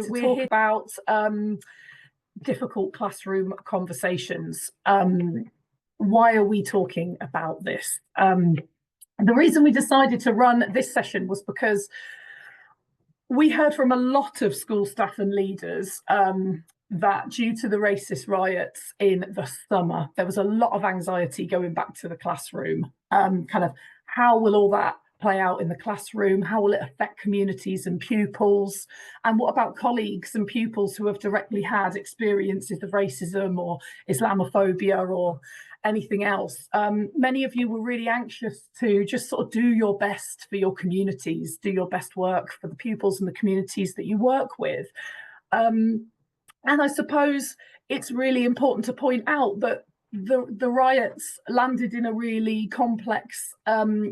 We're here about difficult classroom conversations. Why are we talking about this? The reason we decided to run this session was because we heard from a lot of school staff and leaders that due to the racist riots in the summer, there was a lot of anxiety going back to the classroom. Kind of how will all that play out in the classroom? How will it affect communities and pupils? And what about colleagues and pupils who have directly had experiences of racism or Islamophobia or anything else? Many of you were really anxious to just sort of do your best for your communities, do your best work for the pupils and the communities that you work with. And I suppose it's really important to point out that the riots landed in a really complex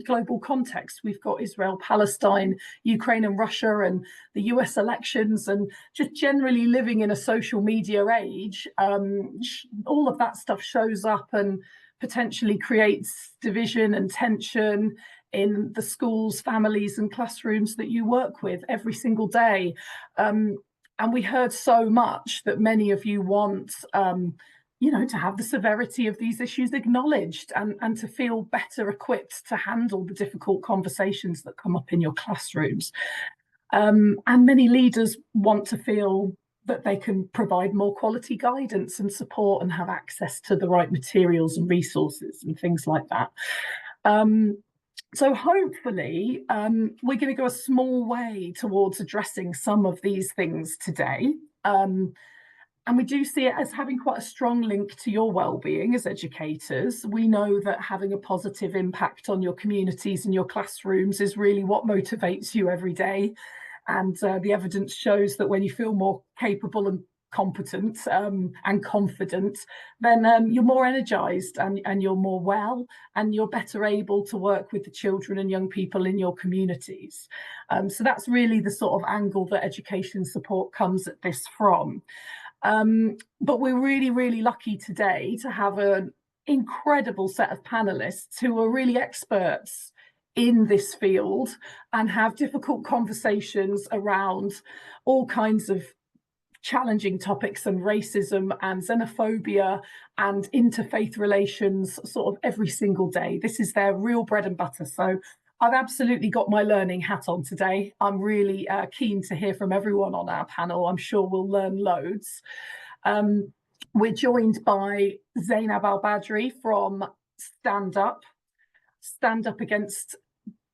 global context. We've got Israel, Palestine, Ukraine and Russia, and the US elections, and just generally living in a social media age. All of that stuff shows up and potentially creates division and tension in the schools, families and classrooms that you work with every single day. And we heard so much that many of you want to have the severity of these issues acknowledged and to feel better equipped to handle the difficult conversations that come up in your classrooms. And many leaders want to feel that they can provide more quality guidance and support and have access to the right materials and resources and things like that. So hopefully we're going to go a small way towards addressing some of these things today. And we do see it as having quite a strong link to your well-being as educators. We know that having a positive impact on your communities and your classrooms is really what motivates you every day. And the evidence shows that when you feel more capable and competent and confident, then you're more energized and you're more well, and you're better able to work with the children and young people in your communities. So that's really the sort of angle that education support comes at this from. But we're really, really lucky today to have an incredible set of panelists who are really experts in this field and have difficult conversations around all kinds of challenging topics and racism and xenophobia and interfaith relations sort of every single day. This is their real bread and butter. So I've absolutely got my learning hat on today. I'm really keen to hear from everyone on our panel. I'm sure we'll learn loads. We're joined by Zainab Al-Badri from Stand Up Against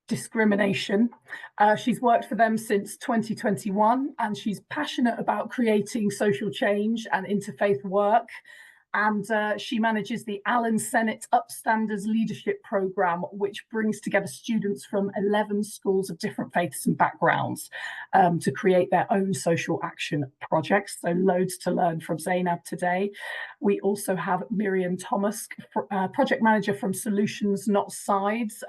Discrimination. She's worked for them since 2021, and she's passionate about creating social change and interfaith work. And she manages the Allen Sennett Upstanders Leadership Programme, which brings together students from 11 schools of different faiths and backgrounds to create their own social action projects. So loads to learn from Zainab today. We also have Miriam Thomas, project manager from Solutions Not Sides.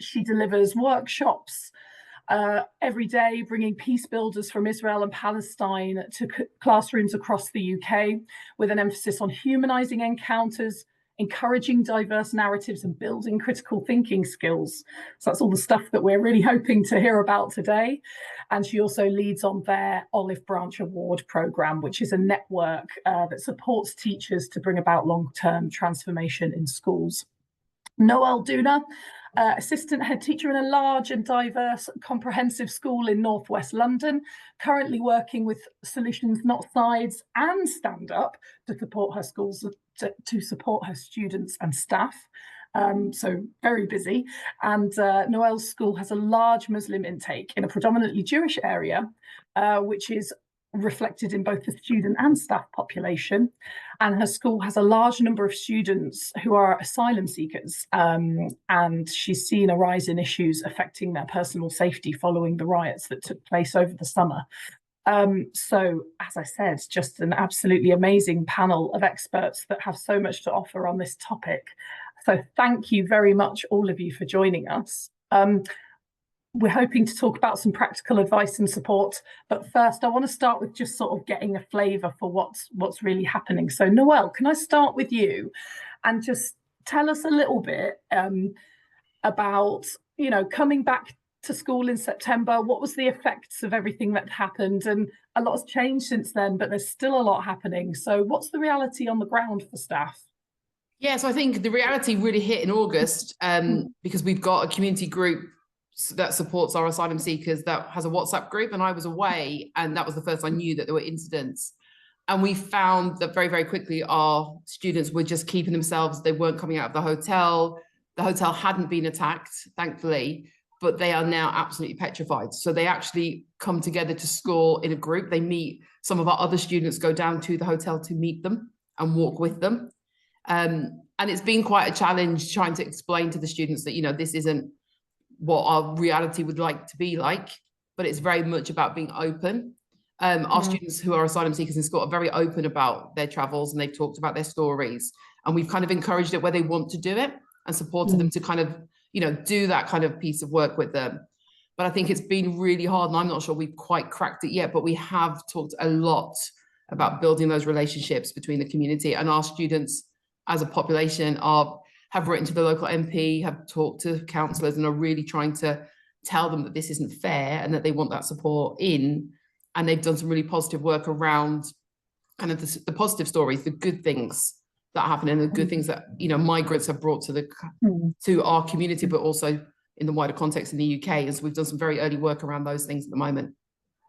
She delivers workshops every day, bringing peace builders from Israel and Palestine to classrooms across the UK, with an emphasis on humanising encounters, encouraging diverse narratives and building critical thinking skills. So that's all the stuff that we're really hoping to hear about today. And she also leads on their Olive Branch Award programme, which is a network that supports teachers to bring about long-term transformation in schools. Noel Duna, assistant head teacher in a large and diverse comprehensive school in northwest London, currently working with Solutions Not Sides and Stand Up to support her schools, to support her students and staff. So very busy. And Noel's school has a large Muslim intake in a predominantly Jewish area, which is reflected in both the student and staff population. And her school has a large number of students who are asylum seekers, and she's seen a rise in issues affecting their personal safety following the riots that took place over the summer. So, as I said, just an absolutely amazing panel of experts that have so much to offer on this topic. So thank you very much, all of you, for joining us. We're hoping to talk about some practical advice and support, but first I want to start with just sort of getting a flavour for what's really happening. So Noel, can I start with you and just tell us a little bit about, coming back to school in September. What was the effects of everything that happened? And a lot's changed since then, but there's still a lot happening. So what's the reality on the ground for staff? Yeah, so I think the reality really hit in August because we've got a community group that supports our asylum seekers that has a WhatsApp group, and I was away, and that was the first I knew that there were incidents. And we found that very, very quickly our students were just keeping themselves. They weren't coming out of the hotel. The hotel hadn't been attacked, thankfully, but they are now absolutely petrified. So they actually come together to school in a group. They meet, some of our other students go down to the hotel to meet them and walk with them. And it's been quite a challenge trying to explain to the students that, you know, this isn't what our reality would like to be like, but it's very much about being open. Our students who are asylum seekers in school are very open about their travels, and they've talked about their stories, and we've kind of encouraged it where they want to do it and supported them to kind of, you know, do that kind of piece of work with them. But I think it's been really hard, and I'm not sure we've quite cracked it yet, but we have talked a lot about building those relationships between the community, and our students as a population have written to the local MP, have talked to councillors, and are really trying to tell them that this isn't fair and that they want that support in. And they've done some really positive work around kind of the positive stories, the good things that happen, and the good things that, you know, migrants have brought to to our community, but also in the wider context in the UK. And so we've done some very early work around those things at the moment.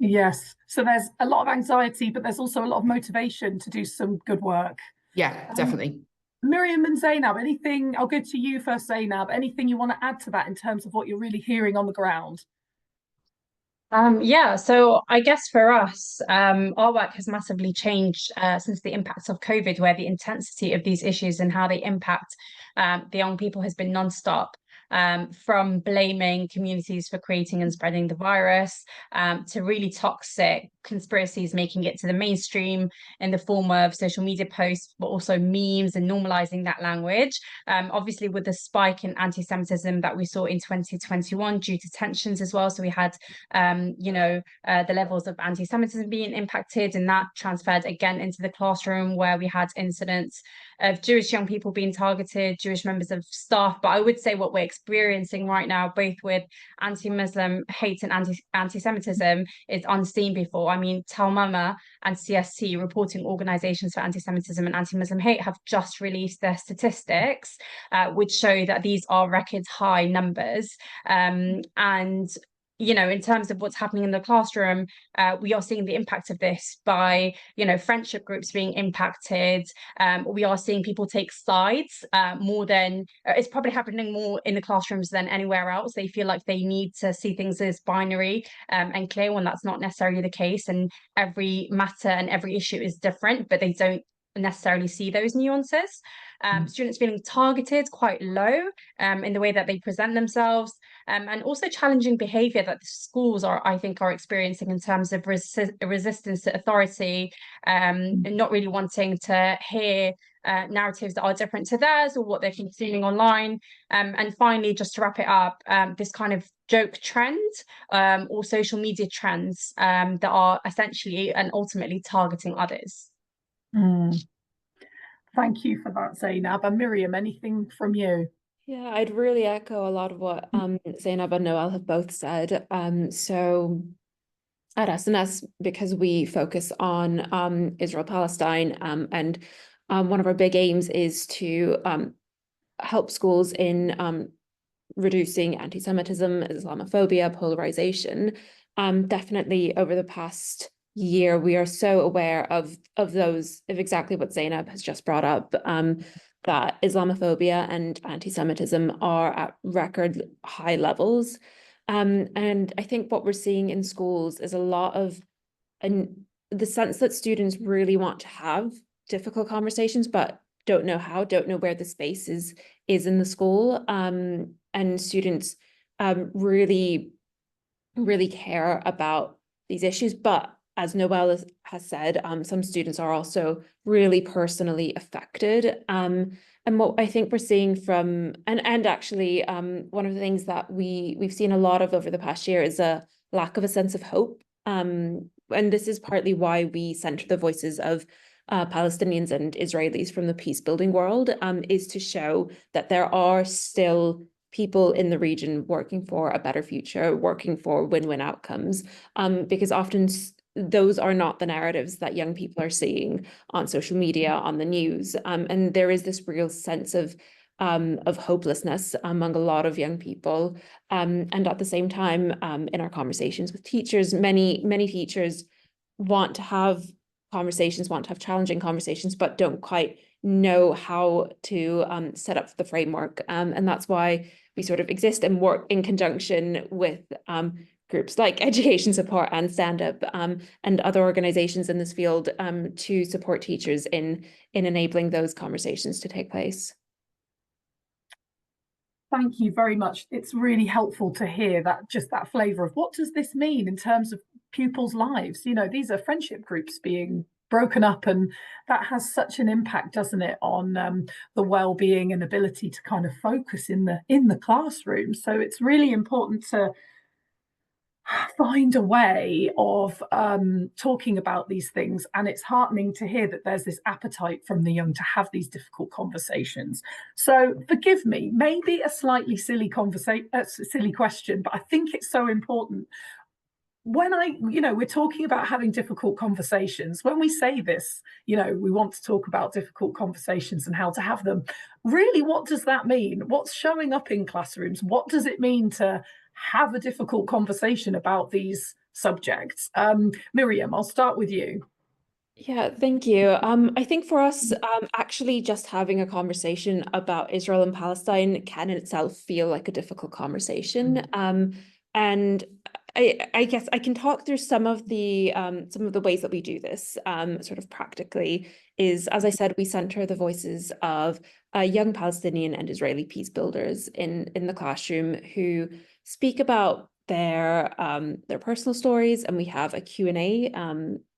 Yes. So there's a lot of anxiety, but there's also a lot of motivation to do some good work. Yeah, definitely. Miriam and Zainab, anything, I'll go to you first, Zainab, anything you want to add to that in terms of what you're really hearing on the ground? Yeah, so I guess for us, our work has massively changed since the impacts of COVID, where the intensity of these issues and how they impact the young people has been nonstop. From blaming communities for creating and spreading the virus to really toxic conspiracies making it to the mainstream in the form of social media posts, but also memes and normalizing that language. Obviously, with the spike in anti-Semitism that we saw in 2021 due to tensions as well. So we had, the levels of anti-Semitism being impacted, and that transferred again into the classroom where we had incidents of Jewish young people being targeted, Jewish members of staff. But I would say what we're experiencing right now, both with anti-Muslim hate and anti-Semitism, is unseen before. I mean, Talmama and CST, reporting organizations for anti-Semitism and anti-Muslim hate, have just released their statistics, which show that these are record high numbers. And in terms of what's happening in the classroom, we are seeing the impact of this by, friendship groups being impacted. We are seeing people take sides more than, it's probably happening more in the classrooms than anywhere else. They feel like they need to see things as binary and clear, when that's not necessarily the case. And every matter and every issue is different, but they don't necessarily see those nuances. Students feeling targeted quite low in the way that they present themselves, and also challenging behaviour that the schools are experiencing in terms of resistance to authority, and not really wanting to hear narratives that are different to theirs or what they're consuming online. And finally, just to wrap it up, this kind of joke trend or social media trends that are essentially and ultimately targeting others. Thank you for that, Zainab. And Miriam, anything from you? Yeah, I'd really echo a lot of what Zainab and Noel have both said. So at SNS, because we focus on Israel-Palestine, and one of our big aims is to help schools in reducing anti-Semitism, Islamophobia, polarization. Definitely over the past year, we are so aware of exactly what Zainab has just brought up, that Islamophobia and anti-Semitism are at record high levels. And I think what we're seeing in schools is a lot of the sense that students really want to have difficult conversations, but don't know how, don't know where the space is in the school. And students really, really care about these issues. But as Noelle has said, some students are also really personally affected. And what I think we're seeing from, and actually one of the things that we've seen a lot of over the past year is a lack of a sense of hope. And this is partly why we center the voices of Palestinians and Israelis from the peace building world, is to show that there are still people in the region working for a better future, working for win-win outcomes, because often those are not the narratives that young people are seeing on social media, on the news, and there is this real sense of hopelessness among a lot of young people, and at the same time, in our conversations with teachers, many teachers want to have conversations, want to have challenging conversations, but don't quite know how to set up the framework, and that's why we sort of exist and work in conjunction with groups like Education Support and Stand Up, and other organizations in this field, to support teachers in enabling those conversations to take place. Thank you very much. It's really helpful to hear that, just that flavour of what does this mean in terms of pupils' lives. You know, these are friendship groups being broken up, and that has such an impact, doesn't it, on the well-being and ability to kind of focus in the classroom. So it's really important to find a way of talking about these things, and it's heartening to hear that there's this appetite from the young to have these difficult conversations. So forgive me, maybe a slightly silly question, but I think it's so important. When we're talking about having difficult conversations, when we say this, we want to talk about difficult conversations and how to have them. Really, what does that mean? What's showing up in classrooms? What does it mean to have a difficult conversation about these subjects? Miriam, I'll start with you. Yeah, thank you. I think for us, actually just having a conversation about Israel and Palestine can in itself feel like a difficult conversation. And I guess I can talk through some of the ways that we do this, sort of practically. Is, as I said, we center the voices of young Palestinian and Israeli peace builders in the classroom who speak about their personal stories, and we have a Q&A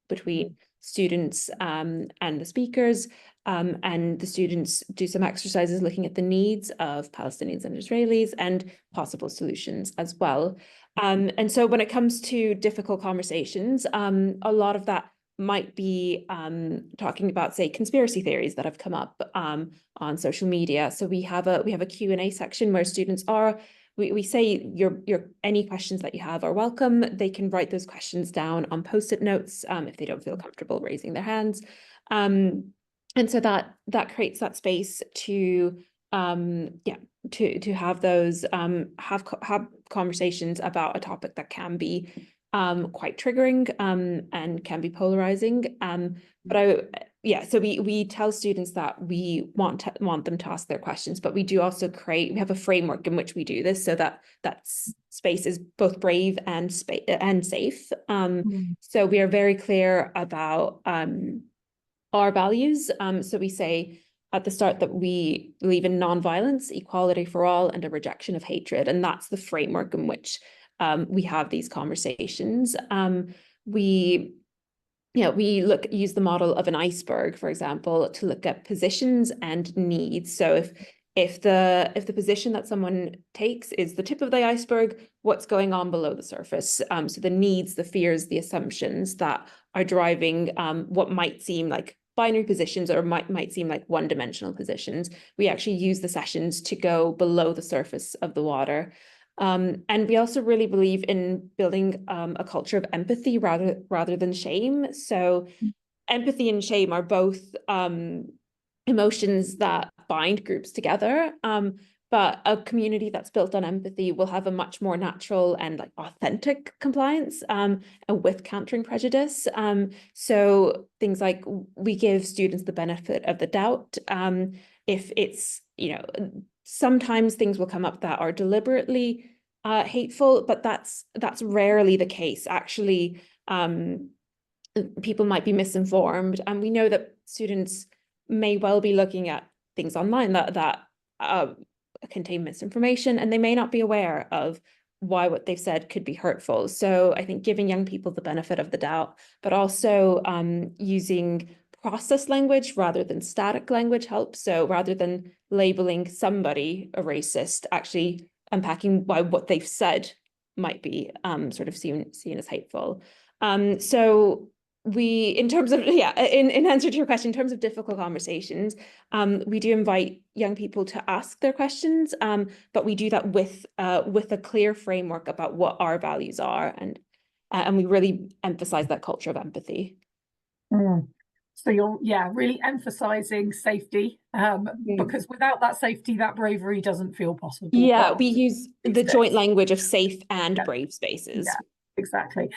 between students and the speakers, and the students do some exercises looking at the needs of Palestinians and Israelis and possible solutions as well. And so when it comes to difficult conversations, a lot of that might be talking about, say, conspiracy theories that have come up on social media. So we have a Q&A section where students we say any questions that you have are welcome. They can write those questions down on Post-it notes if they don't feel comfortable raising their hands. And so that creates that space to have those have conversations about a topic that can be quite triggering and can be polarizing. So we tell students that we want them to ask their questions, but we do also we have a framework in which we do this so that space is both brave and safe. So we are very clear about our values. So we say at the start that we believe in nonviolence, equality for all, and a rejection of hatred. And that's the framework in which we have these conversations. We use the model of an iceberg, for example, to look at positions and needs. So if the position that someone takes is the tip of the iceberg, what's going on below the surface? So the needs, the fears, the assumptions that are driving what might seem like binary positions or might seem like one-dimensional positions. We actually use the sessions to go below the surface of the water. And we also really believe in building a culture of empathy rather than shame. So empathy and shame are both emotions that bind groups together. But a community that's built on empathy will have a much more natural and authentic compliance with countering prejudice. So things like we give students the benefit of the doubt. If it's, sometimes things will come up that are deliberately hateful, but that's rarely the case. Actually, people might be misinformed, and we know that students may well be looking at things online that contain misinformation, and they may not be aware of why what they've said could be hurtful. So I think giving young people the benefit of the doubt, but also using process language rather than static language helps. So rather than labeling somebody a racist, actually unpacking why what they've said might be sort of seen as hateful. So in terms of, in answer to your question, in terms of difficult conversations, we do invite young people to ask their questions, but we do that with a clear framework about what our values are, and we really emphasize that culture of empathy. So you're, really emphasizing safety, because without that safety, that bravery doesn't feel possible. Yeah, we use the joint language of safe and brave spaces. Yeah, exactly.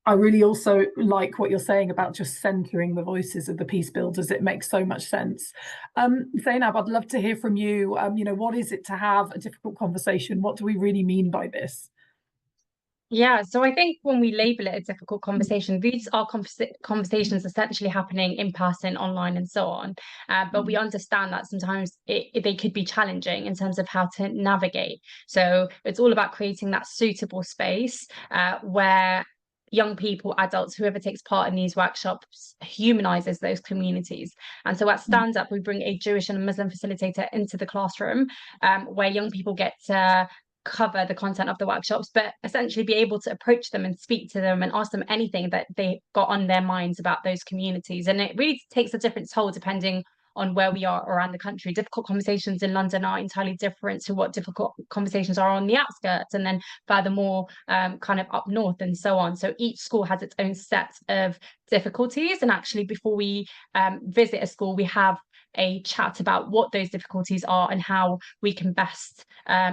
I really also like what you're saying about just centering the voices of the peace builders. It makes so much sense. Zainab, I'd love to hear from you. What is it to have a difficult conversation? What do we really mean by this? Yeah, so I think when we label it a difficult conversation, these are conversations essentially happening in person, online, and so on. But we understand that sometimes they could be challenging in terms of how to navigate. So it's all about creating that suitable space where young people, adults, whoever takes part in these workshops humanizes those communities. And so at Stand Up, we bring a Jewish and a Muslim facilitator into the classroom, where young people get to cover the content of the workshops, but essentially be able to approach them and speak to them and ask them anything that they got on their minds about those communities. And it really takes a different toll depending on where we are around the country. Difficult conversations in London are entirely different to what difficult conversations are on the outskirts, and then furthermore kind of up north and so on. So each school has its own set of difficulties, and actually before we visit a school, we have a chat about what those difficulties are and how we can best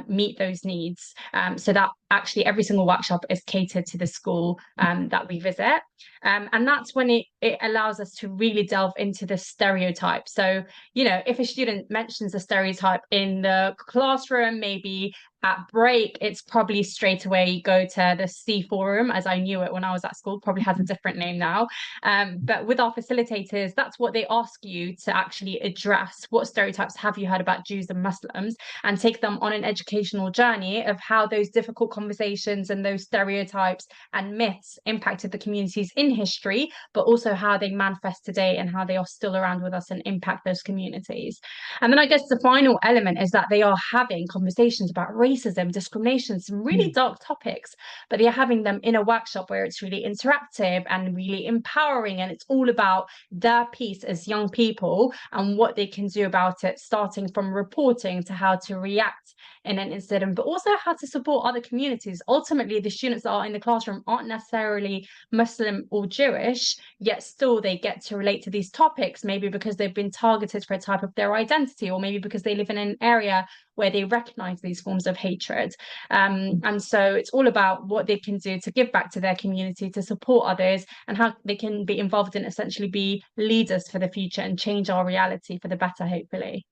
meet those needs, so that actually every single workshop is catered to the school that we visit, and that's when it allows us to really delve into the stereotype. So if a student mentions a stereotype in the classroom, maybe at break, it's probably straight away go to the C forum, as I knew it when I was at school. Probably has a different name now, but with our facilitators, that's what they ask you to actually address. What stereotypes have you heard about Jews and Muslims, and take them on an educational journey of how those difficult conversations and those stereotypes and myths impacted the communities in history, but also how they manifest today and how they are still around with us and impact those communities. And then I guess the final element is that they are having conversations about racism, discrimination, some really dark topics, but they're having them in a workshop where it's really interactive and really empowering, and it's all about their piece as young people and what they can do about it, starting from reporting to how to react in an incident, but also how to support other communities. Ultimately, the students that are in the classroom aren't necessarily Muslim or Jewish, yet still they get to relate to these topics, maybe because they've been targeted for a type of their identity, or maybe because they live in an area where they recognize these forms of hatred. And so it's all about what they can do to give back to their community, to support others, and how they can be involved and essentially be leaders for the future and change our reality for the better, hopefully.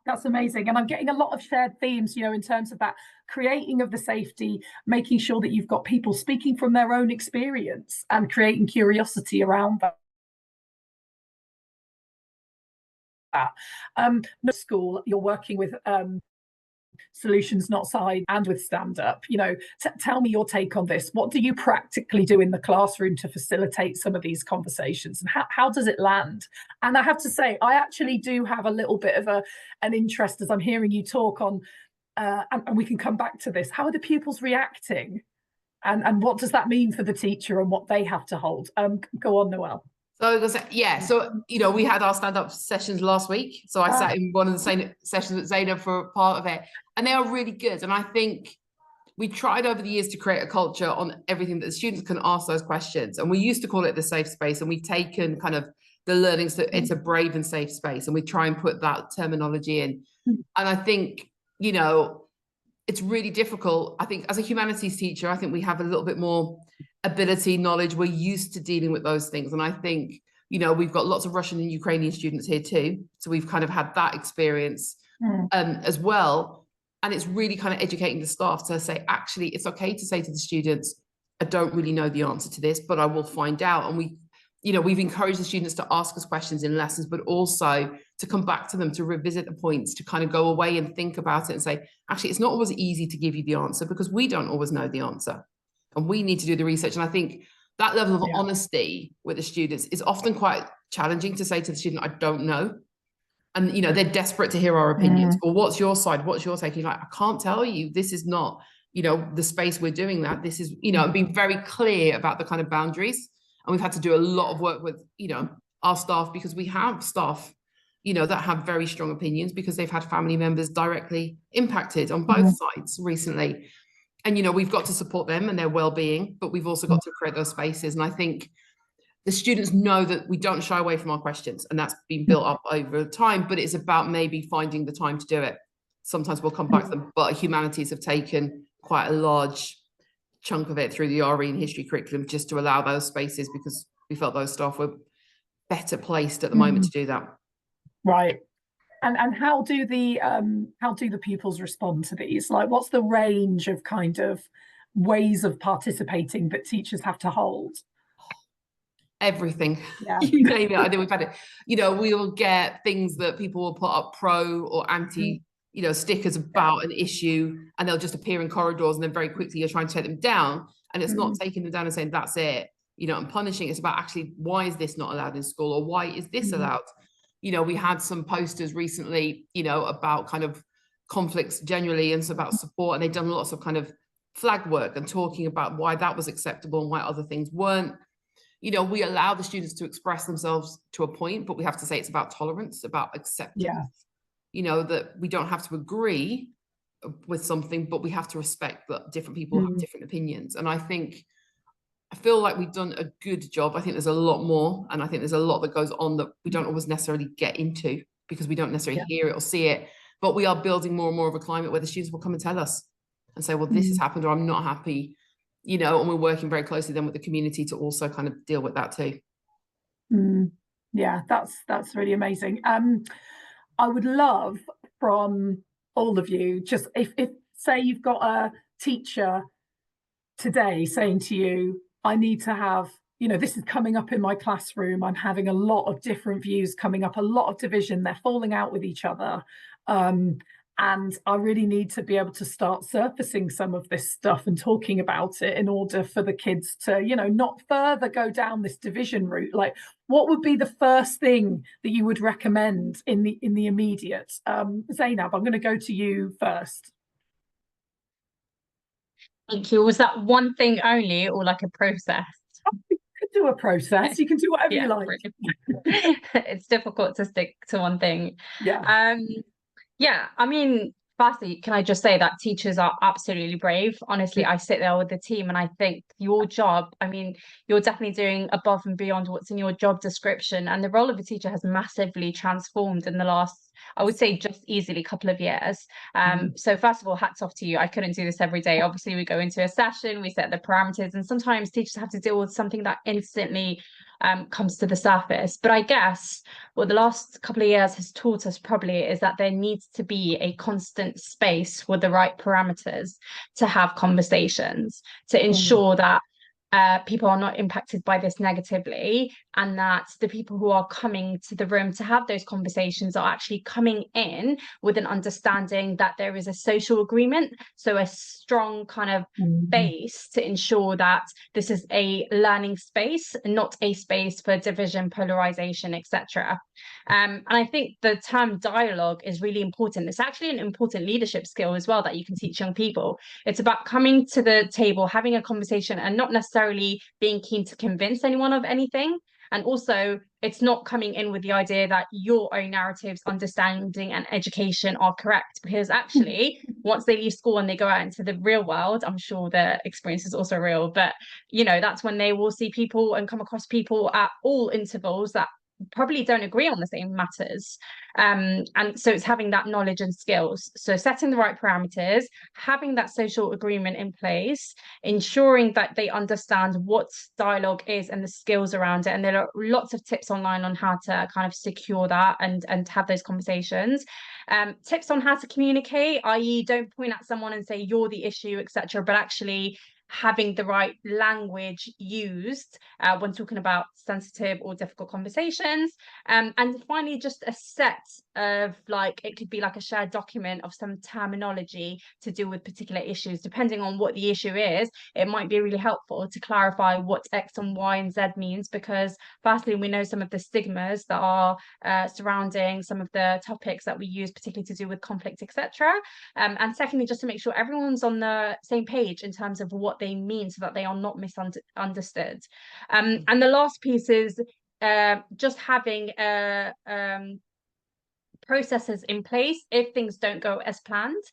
That's amazing. And I'm getting a lot of shared themes, in terms of that creating of the safety, making sure that you've got people speaking from their own experience and creating curiosity around that. School, you're working with Solutions Not Side and with Stand Up. Tell me your take on this. What do you practically do in the classroom to facilitate some of these conversations, and how does it land? And I have to say, I actually do have a little bit of an interest as I'm hearing you talk on, and we can come back to this. How are the pupils reacting, and what does that mean for the teacher and what they have to hold? Go on, Noelle. So we had our stand-up sessions last week. So I sat in one of the same sessions with Zainab for part of it, and they are really good. And I think we tried over the years to create a culture on everything that the students can ask those questions. And we used to call it the safe space, and we've taken kind of the learnings that it's a brave and safe space, and we try and put that terminology in. And I think, it's really difficult. I think as a humanities teacher, I think we have a little bit more ability, knowledge. We're used to dealing with those things. And I think, we've got lots of Russian and Ukrainian students here too. So we've kind of had that experience as well. And it's really kind of educating the staff to say, actually, it's okay to say to the students, I don't really know the answer to this, but I will find out. And we've encouraged the students to ask us questions in lessons, but also to come back to them, to revisit the points, to kind of go away and think about it and say, actually, it's not always easy to give you the answer because we don't always know the answer. And we need to do the research. And I think that level of honesty with the students is often quite challenging to say to the student, I don't know. And, they're desperate to hear our opinions. Or what's your side? What's your take? You're like, I can't tell you. This is not you know, the space we're doing that, this is, you know, and being very clear about the kind of boundaries. And we've had to do a lot of work with, you know, our staff, because we have staff, you know, that have very strong opinions because they've had family members directly impacted on both sides recently. And, you know, we've got to support them and their well-being, but we've also got to create those spaces. And I think the students know that we don't shy away from our questions, and that's been built up over time, but it's about maybe finding the time to do it. Sometimes we'll come back to them, but humanities have taken quite a large chunk of it through the RE and history curriculum just to allow those spaces, because we felt those staff were better placed at the moment to do that. Right. And how do the pupils respond to these? Like, what's the range of kind of ways of participating that teachers have to hold? Everything. Yeah. You name it. I think we've had it. You know, we will get things that people will put up pro or anti, you know, stickers about an issue, and they'll just appear in corridors, and then very quickly you're trying to take them down. And it's not taking them down and saying that's it, you know, and punishing. It's about actually, why is this not allowed in school, or why is this allowed? You know, we had some posters recently, you know, about kind of conflicts generally, and so about support, and they've done lots of kind of flag work and talking about why that was acceptable and why other things weren't. You know, we allow the students to express themselves to a point, but we have to say it's about tolerance, about acceptance. Yeah. You know, that we don't have to agree with something, but we have to respect that different people have different opinions. And I feel like we've done a good job. I think there's a lot more, and I think there's a lot that goes on that we don't always necessarily get into because we don't necessarily hear it or see it. But we are building more and more of a climate where the students will come and tell us and say, well, this has happened, or I'm not happy. You know, and we're working very closely then with the community to also kind of deal with that too. Yeah, that's really amazing. I would love from all of you, just if say you've got a teacher today saying to you, I need to have, you know, this is coming up in my classroom, I'm having a lot of different views coming up, a lot of division, they're falling out with each other. And I really need to be able to start surfacing some of this stuff and talking about it in order for the kids to, you know, not further go down this division route. Like, what would be the first thing that you would recommend in the immediate? Zainab, I'm going to go to you first. Thank you. Was that one thing only, or like a process? You can do a process. You can do whatever you like. It's difficult to stick to one thing. Yeah. Yeah, I mean, firstly, can I just say that teachers are absolutely brave. Honestly, I sit there with the team and I think your job, I mean, you're definitely doing above and beyond what's in your job description. And the role of a teacher has massively transformed in the last, I would say, just easily a couple of years. So first of all, hats off to you. I couldn't do this every day. Obviously, we go into a session, we set the parameters, and sometimes teachers have to deal with something that instantly comes to the surface. But I guess what the last couple of years has taught us probably is that there needs to be a constant space with the right parameters to have conversations, to ensure that people are not impacted by this negatively, and that the people who are coming to the room to have those conversations are actually coming in with an understanding that there is a social agreement, so a strong kind of base to ensure that this is a learning space, not a space for division, polarization, etc. And I think the term dialogue is really important. It's actually an important leadership skill as well that you can teach young people. It's about coming to the table, having a conversation, and not necessarily being keen to convince anyone of anything. And also, it's not coming in with the idea that your own narratives, understanding, and education are correct. Because actually, once they leave school and they go out into the real world, I'm sure their experience is also real. But, you know, that's when they will see people and come across people at all intervals that probably don't agree on the same matters. And so it's having that knowledge and skills. So setting the right parameters, having that social agreement in place, ensuring that they understand what dialogue is and the skills around it. And there are lots of tips online on how to kind of secure that and have those conversations. Tips on how to communicate, i.e. don't point at someone and say you're the issue, etc., but actually having the right language used when talking about sensitive or difficult conversations. And finally, just a set of, like, it could be like a shared document of some terminology to deal with particular issues. Depending on what the issue is, it might be really helpful to clarify what X and Y and Z means, because firstly, we know some of the stigmas that are surrounding some of the topics that we use, particularly to do with conflict, etc. And secondly, just to make sure everyone's on the same page in terms of what they mean, so that they are not misunderstood. And the last piece is just having processes in place if things don't go as planned.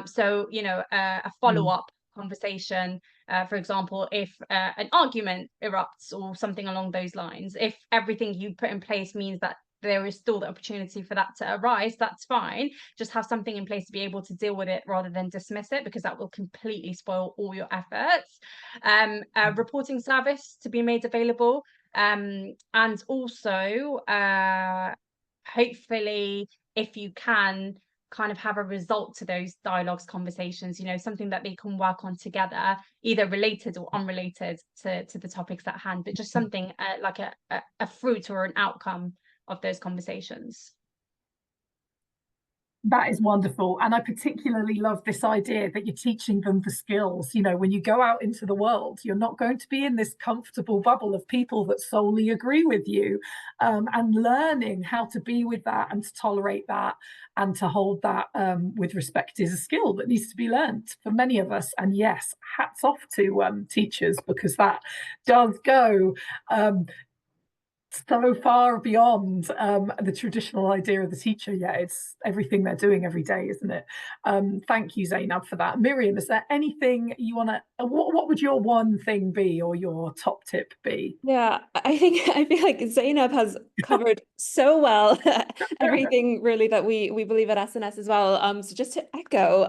So, you know, a follow-up conversation, for example, if an argument erupts or something along those lines. If everything you put in place means that there is still the opportunity for that to arise, that's fine. Just have something in place to be able to deal with it rather than dismiss it, because that will completely spoil all your efforts. A reporting service to be made available, and also hopefully, if you can, kind of have a result to those dialogues, conversations, you know, something that they can work on together, either related or unrelated to the topics at hand, but just something like a fruit or an outcome of those conversations. That is wonderful. And I particularly love this idea that you're teaching them the skills. You know, when you go out into the world, you're not going to be in this comfortable bubble of people that solely agree with you, and learning how to be with that and to tolerate that and to hold that with respect is a skill that needs to be learned for many of us. And yes, hats off to teachers, because that does go so far beyond the traditional idea of the teacher. Yeah, it's everything they're doing every day, isn't it? Thank you, Zainab, for that. Miriam, is there anything you want to, what would your one thing be, or your top tip be? Yeah, I feel like Zainab has covered so well everything really that we believe at SNS as well. So just to echo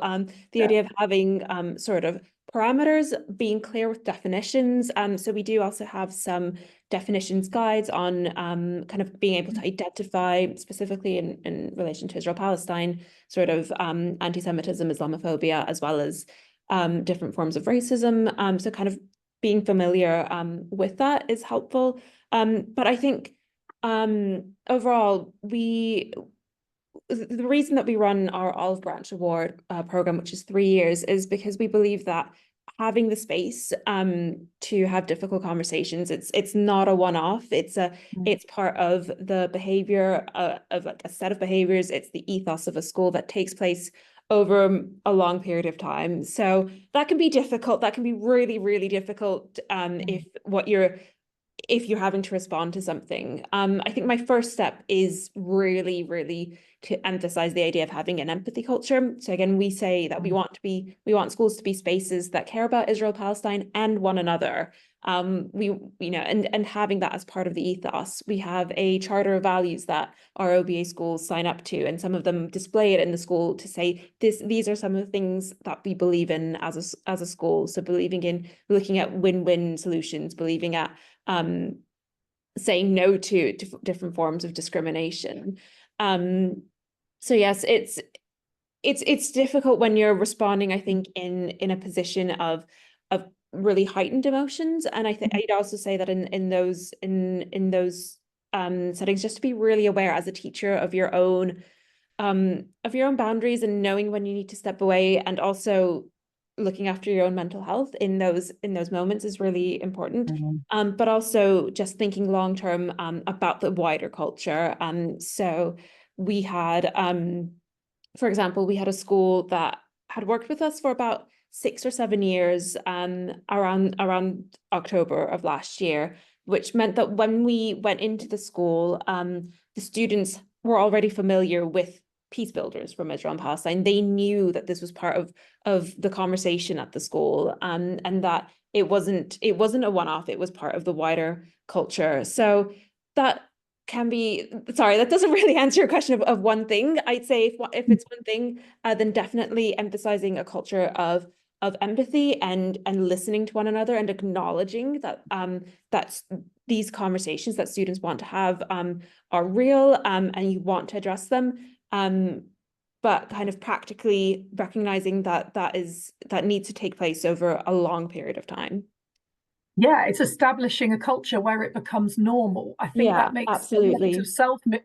the idea of having sort of parameters, being clear with definitions. So we do also have some definitions guides on kind of being able to identify specifically in relation to Israel-Palestine sort of anti-Semitism, Islamophobia, as well as different forms of racism. So kind of being familiar with that is helpful. But I think overall, the reason that we run our Olive Branch Award program, which is 3 years, is because we believe that having the space to have difficult conversations, it's not a one-off. It's part of the behavior of like a set of behaviors. It's the ethos of a school that takes place over a long period of time. So that can be difficult. That can be really, really difficult if you're having to respond to something. I think my first step is really, really to emphasize the idea of having an empathy culture. So again, we say that we want schools to be spaces that care about Israel, Palestine, and one another. And having that as part of the ethos. We have a charter of values that our OBA schools sign up to, and some of them display it in the school to say these are some of the things that we believe in as a school. So believing in looking at win-win solutions, believing at saying no to different forms of discrimination. So yes, it's difficult when you're responding, I think, in a position of really heightened emotions. And I think I'd also say that in those settings, just to be really aware as a teacher of your own boundaries, and knowing when you need to step away, and also looking after your own mental health in those moments is really important. But also just thinking long term about the wider culture. So we had, for example, we had a school that had worked with us for about 6 or 7 years around October of last year, which meant that when we went into the school, the students were already familiar with peace builders from Israel and Palestine. They knew that this was part of the conversation at the school, and that it wasn't a one-off, it was part of the wider culture. So that can be, sorry, that doesn't really answer your question of one thing. I'd say if it's one thing, then definitely emphasizing a culture of empathy and listening to one another, and acknowledging that that's these conversations that students want to have are real, and you want to address them. but kind of practically recognizing that that needs to take place over a long period of time. Yeah, it's establishing a culture where it becomes normal. I think Yeah, that makes absolutely.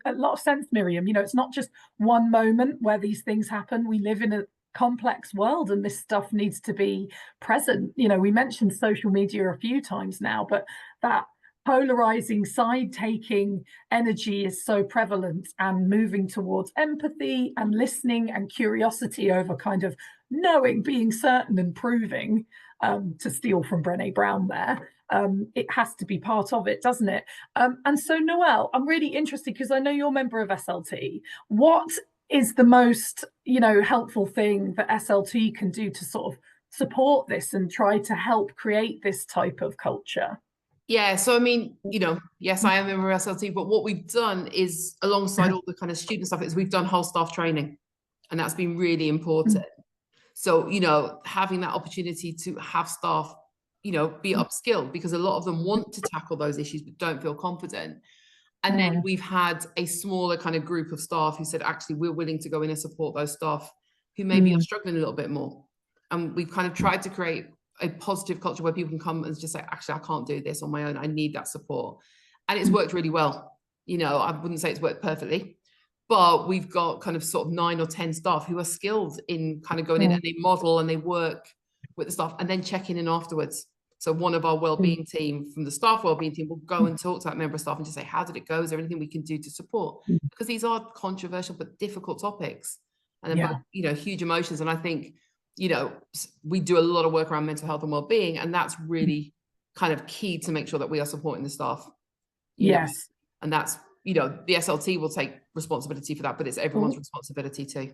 a lot of sense, Miriam. You know, it's not just one moment where these things happen. We live in a complex world, and this stuff needs to be present. You know, we mentioned social media a few times now, but that polarizing, side-taking energy is so prevalent, and moving towards empathy and listening and curiosity over kind of knowing, being certain and proving, to steal from Brené Brown there. It has to be part of it, doesn't it? And so, Noelle, I'm really interested because I know you're a member of SLT. What is the most, helpful thing that SLT can do to sort of support this and try to help create this type of culture? Yeah, so I mean, yes, I am a member of SLT, but what we've done is, alongside all the kind of student stuff, is we've done whole staff training, and that's been really important. So, having that opportunity to have staff, be upskilled, because a lot of them want to tackle those issues but don't feel confident. And then we've had a smaller kind of group of staff who said, actually, we're willing to go in and support those staff who maybe are struggling a little bit more. And we've kind of tried to create a positive culture where people can come and just say, actually, I can't do this on my own. I need that support. And it's worked really well. I wouldn't say it's worked perfectly, but we've got kind of sort of 9 or 10 staff who are skilled in kind of going in, and they model and they work with the staff and then checking in afterwards. So one of our wellbeing team from the staff wellbeing team will go and talk to that member of staff and just say, how did it go? Is there anything we can do to support? Because these are controversial but difficult topics, and they're both, huge emotions. And I think, we do a lot of work around mental health and wellbeing, and that's really kind of key to make sure that we are supporting the staff. Yes. And that's, the SLT will take responsibility for that, but it's everyone's responsibility too.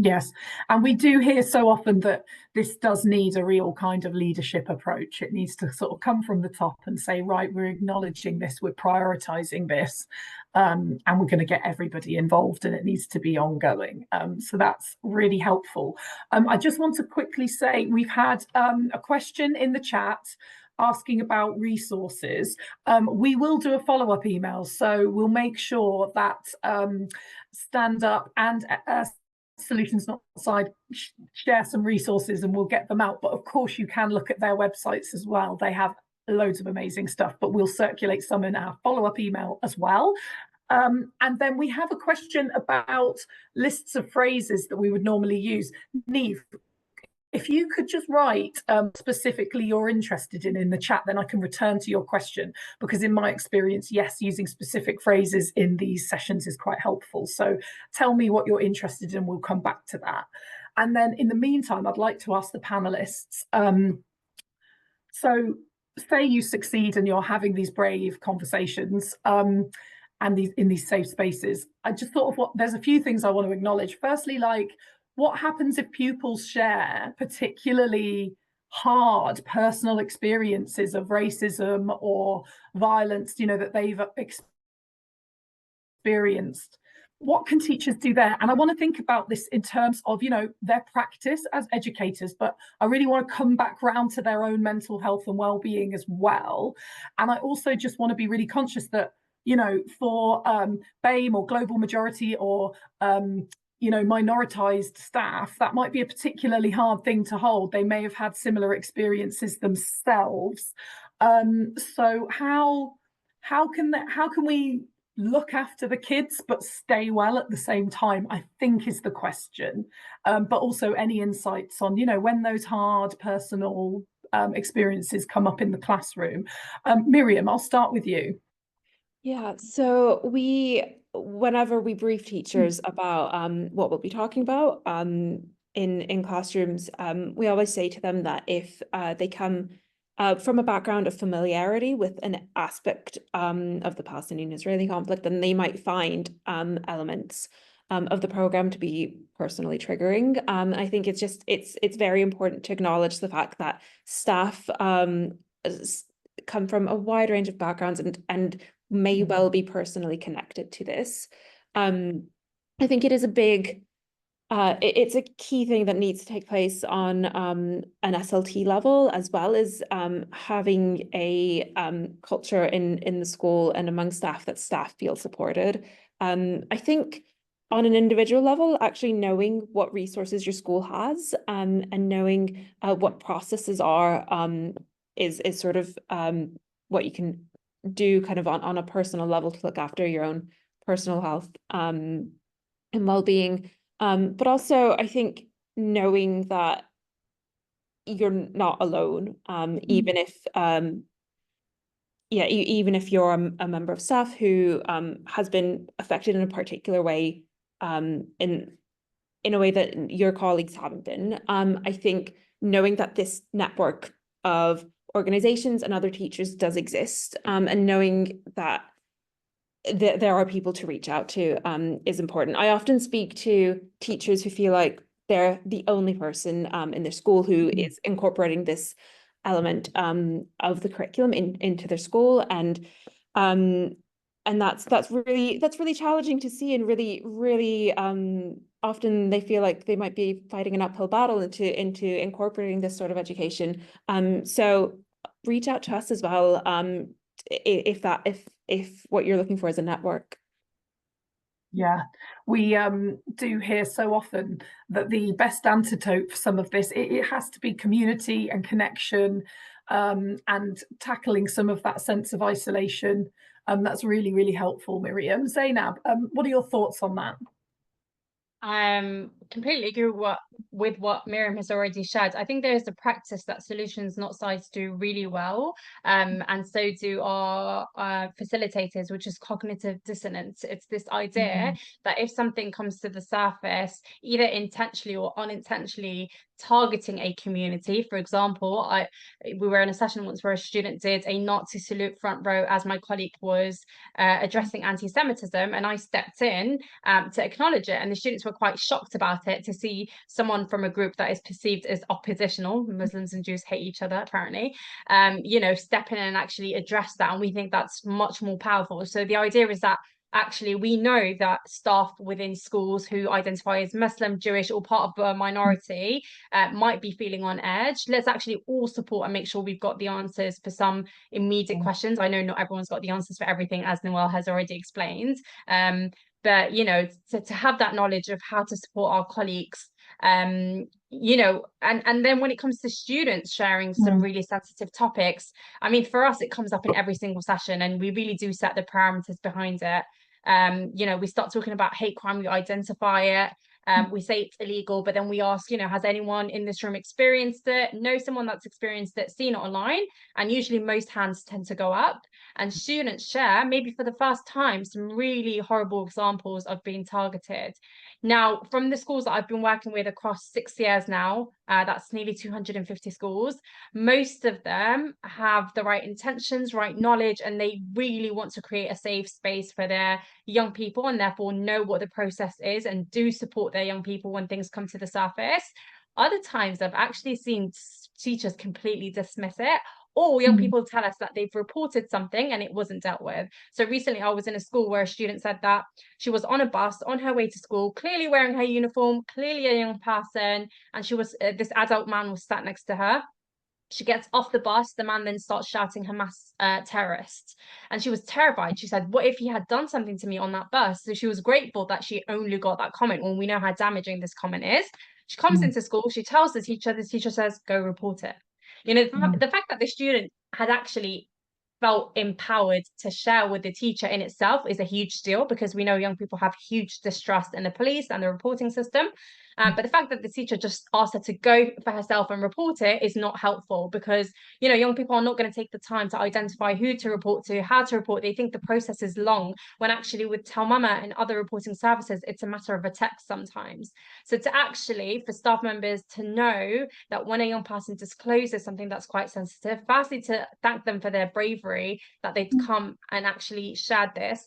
Yes, and we do hear so often that this does need a real kind of leadership approach. It needs to sort of come from the top and say, right, we're acknowledging this, we're prioritizing this, and we're going to get everybody involved, and it needs to be ongoing. So that's really helpful. I just want to quickly say we've had a question in the chat asking about resources. We will do a follow-up email, so we'll make sure that Stand Up and Solutions Not Side share some resources, and we'll get them out. But of course, you can look at their websites as well. They have loads of amazing stuff, but we'll circulate some in our follow-up email as well. And then we have a question about lists of phrases that we would normally use. Neve, if you could just write specifically you're interested in the chat, then I can return to your question, because in my experience, yes, using specific phrases in these sessions is quite helpful. So tell me what you're interested in, we'll come back to that. And then in the meantime, I'd like to ask the panelists, so say you succeed and you're having these brave conversations and in these safe spaces. I just thought of there's a few things I want to acknowledge. Firstly, like, what happens if pupils share particularly hard personal experiences of racism or violence, that they've experienced? What can teachers do there? And I want to think about this in terms of, their practice as educators, but I really want to come back round to their own mental health and well-being as well. And I also just want to be really conscious that, for BAME or global majority or minoritized staff, that might be a particularly hard thing to hold. They may have had similar experiences themselves. So how can we look after the kids but stay well at the same time, I think, is the question. But also any insights on, when those hard personal experiences come up in the classroom. Miriam, I'll start with you. Yeah, so whenever we brief teachers about what we'll be talking about in classrooms, we always say to them that if they come from a background of familiarity with an aspect of the Palestinian-Israeli conflict, then they might find elements of the program to be personally triggering. I think it's very important to acknowledge the fact that staff come from a wide range of backgrounds and may well be personally connected to this. I think it is it's a key thing that needs to take place on an SLT level, as well as having a culture in the school and among staff that staff feel supported. I think on an individual level, actually knowing what resources your school has, and knowing what processes are, is sort of what you can do kind of on a personal level to look after your own personal health and well-being. But also, I think knowing that you're not alone, even if even if you're a member of staff who has been affected in a particular way, in a way that your colleagues haven't been. I think knowing that this network of organizations and other teachers does exist, and knowing that there are people to reach out to, is important. I often speak to teachers who feel like they're the only person in their school who is incorporating this element of the curriculum into their school, and that's really challenging to see, and really often they feel like they might be fighting an uphill battle into incorporating this sort of education. So reach out to us as well, if what you're looking for is a network. Yeah, we do hear so often that the best antidote for some of this, it has to be community and connection, and tackling some of that sense of isolation. That's really, really helpful, Miriam. Zainab, what are your thoughts on that? Completely agree with what Miriam has already shared. I think there is a practice that solutions not sites do really well, and so do our facilitators, which is cognitive dissonance. It's this idea that if something comes to the surface, either intentionally or unintentionally targeting a community. For example, we were in a session once where a student did a Nazi salute front row as my colleague was addressing anti-Semitism, and I stepped in to acknowledge it, and the students were quite shocked about it, to see someone from a group that is perceived as oppositional. Muslims and Jews hate each other, apparently, step in and actually address that, and we think that's much more powerful. So the idea is that actually we know that staff within schools who identify as Muslim, Jewish, or part of a minority might be feeling on edge. Let's actually all support and make sure we've got the answers for some immediate questions. I know not everyone's got the answers for everything, as Noelle has already explained, but to have that knowledge of how to support our colleagues, and then when it comes to students sharing some really sensitive topics, I mean, for us it comes up in every single session, and we really do set the parameters behind it. We start talking about hate crime, we identify it, we say it's illegal, but then we ask, has anyone in this room experienced it, know someone that's experienced it, seen it online? And usually most hands tend to go up, and students share, maybe for the first time, some really horrible examples of being targeted. Now, from the schools that I've been working with across 6 years now, that's nearly 250 schools, most of them have the right intentions, right knowledge, and they really want to create a safe space for their young people, and therefore know what the process is and do support their young people when things come to the surface. Other times I've actually seen teachers completely dismiss it, or young people tell us that they've reported something and it wasn't dealt with. So recently I was in a school where a student said that she was on a bus on her way to school, clearly wearing her uniform, clearly a young person, and she was this adult man was sat next to her. She gets off the bus, the man then starts shouting Hamas terrorists, and she was terrified. She said, what if he had done something to me on that bus? So she was grateful that she only got that comment, when we know how damaging this comment is. She comes into school, she tells the teacher says, go report it. The fact that the student had actually felt empowered to share with the teacher in itself is a huge deal, because we know young people have huge distrust in the police and the reporting system. But the fact that the teacher just asked her to go for herself and report it is not helpful, because young people are not going to take the time to identify who to report to, how to report. They think the process is long, when actually with Tell Mama and other reporting services, it's a matter of a text sometimes. So to actually, for staff members to know that when a young person discloses something that's quite sensitive, firstly to thank them for their bravery that they'd come and actually shared this.